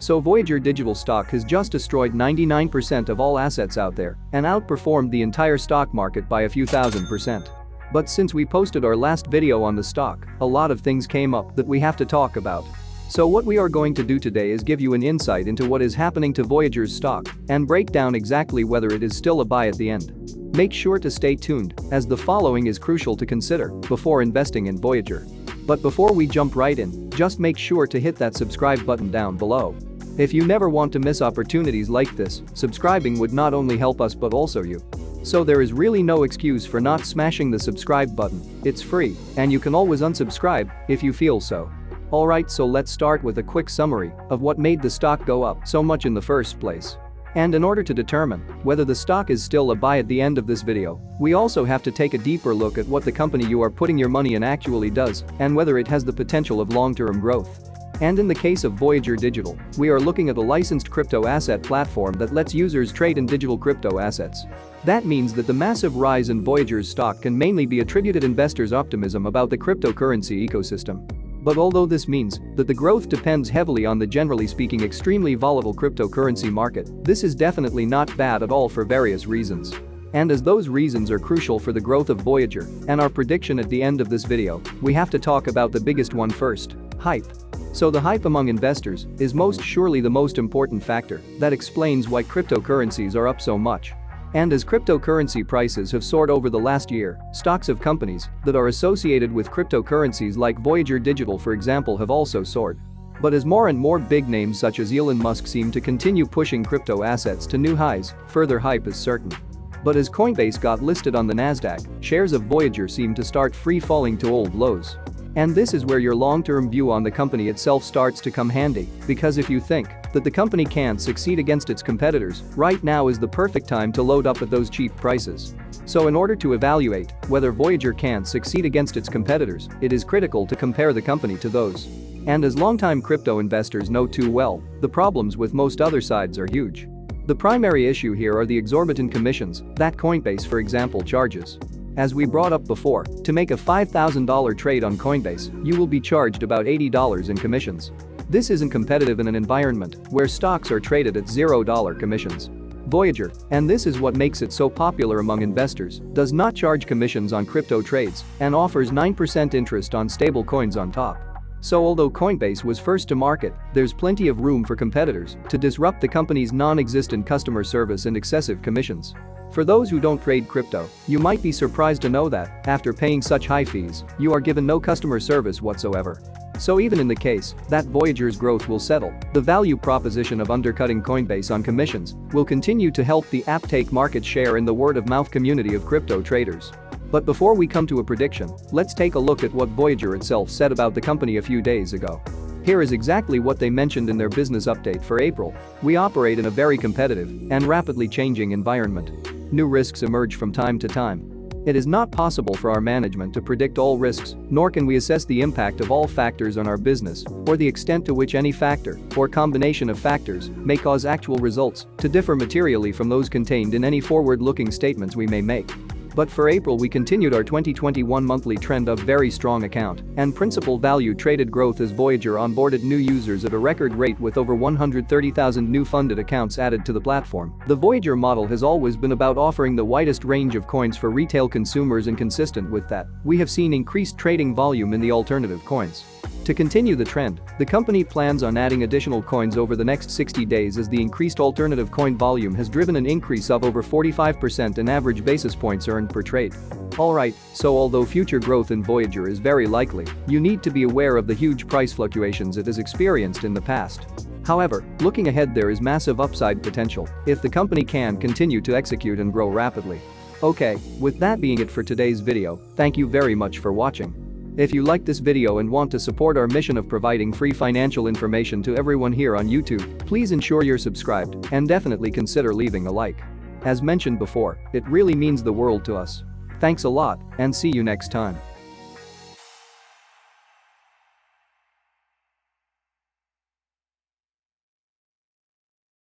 So Voyager Digital Stock has just destroyed 99% of all assets out there and outperformed the entire stock market by a few thousand%. But since we posted our last video on the stock, a lot of things came up that we have to talk about. So what we are going to do today is give you an insight into what is happening to Voyager's stock and break down exactly whether it is still a buy at the end. Make sure to stay tuned, as the following is crucial to consider before investing in Voyager. But before we jump right in, just make sure to hit that subscribe button down below. If you never want to miss opportunities like this, subscribing would not only help us but also you. So there is really no excuse for not smashing the subscribe button. It's free, and you can always unsubscribe if you feel so. Alright, so let's start with a quick summary of what made the stock go up so much in the first place. And in order to determine whether the stock is still a buy at the end of this video, we also have to take a deeper look at what the company you are putting your money in actually does and whether it has the potential of long-term growth. And in the case of Voyager Digital, we are looking at a licensed crypto asset platform that lets users trade in digital crypto assets. That means that the massive rise in Voyager's stock can mainly be attributed investors' optimism about the cryptocurrency ecosystem. But although this means that the growth depends heavily on the generally speaking extremely volatile cryptocurrency market, this is definitely not bad at all for various reasons. And as those reasons are crucial for the growth of Voyager and our prediction at the end of this video, we have to talk about the biggest one first: hype. So the hype among investors is most surely the most important factor that explains why cryptocurrencies are up so much. And as cryptocurrency prices have soared over the last year, stocks of companies that are associated with cryptocurrencies like Voyager Digital, for example, have also soared. But as more and more big names such as Elon Musk seem to continue pushing crypto assets to new highs, further hype is certain. But as Coinbase got listed on the Nasdaq, shares of Voyager seem to start free falling to old lows. And this is where your long-term view on the company itself starts to come handy, because if you think that the company can't succeed against its competitors, right now is the perfect time to load up at those cheap prices. So in order to evaluate whether Voyager can succeed against its competitors, it is critical to compare the company to those. And as longtime crypto investors know too well, the problems with most other sides are huge. The primary issue here are the exorbitant commissions that Coinbase, for example, charges. As we brought up before, to make a $5,000 trade on Coinbase, you will be charged about $80 in commissions. This isn't competitive in an environment where stocks are traded at $0 commissions. Voyager, and this is what makes it so popular among investors, does not charge commissions on crypto trades and offers 9% interest on stable coins on top. So although Coinbase was first to market, there's plenty of room for competitors to disrupt the company's non-existent customer service and excessive commissions. For those who don't trade crypto, you might be surprised to know that, after paying such high fees, you are given no customer service whatsoever. So even in the case that Voyager's growth will settle, the value proposition of undercutting Coinbase on commissions will continue to help the app take market share in the word-of-mouth community of crypto traders. But before we come to a prediction, let's take a look at what Voyager itself said about the company a few days ago. Here is exactly what they mentioned in their business update for April. We operate in a very competitive and rapidly changing environment. New risks emerge from time to time. It is not possible for our management to predict all risks, nor can we assess the impact of all factors on our business or the extent to which any factor or combination of factors may cause actual results to differ materially from those contained in any forward-looking statements we may make. But for April, we continued our 2021 monthly trend of very strong account and principal value traded growth as Voyager onboarded new users at a record rate with over 130,000 new funded accounts added to the platform. The Voyager model has always been about offering the widest range of coins for retail consumers, and consistent with that, we have seen increased trading volume in the alternative coins. To continue the trend, the company plans on adding additional coins over the next 60 days, as the increased alternative coin volume has driven an increase of over 45% in average basis points earned per trade. Alright, so although future growth in Voyager is very likely, you need to be aware of the huge price fluctuations it has experienced in the past. However, looking ahead, there is massive upside potential if the company can continue to execute and grow rapidly. Okay, with that being it for today's video, thank you very much for watching. If you liked this video and want to support our mission of providing free financial information to everyone here on YouTube, please ensure you're subscribed and definitely consider leaving a like. As mentioned before, it really means the world to us. Thanks a lot, and see you next time.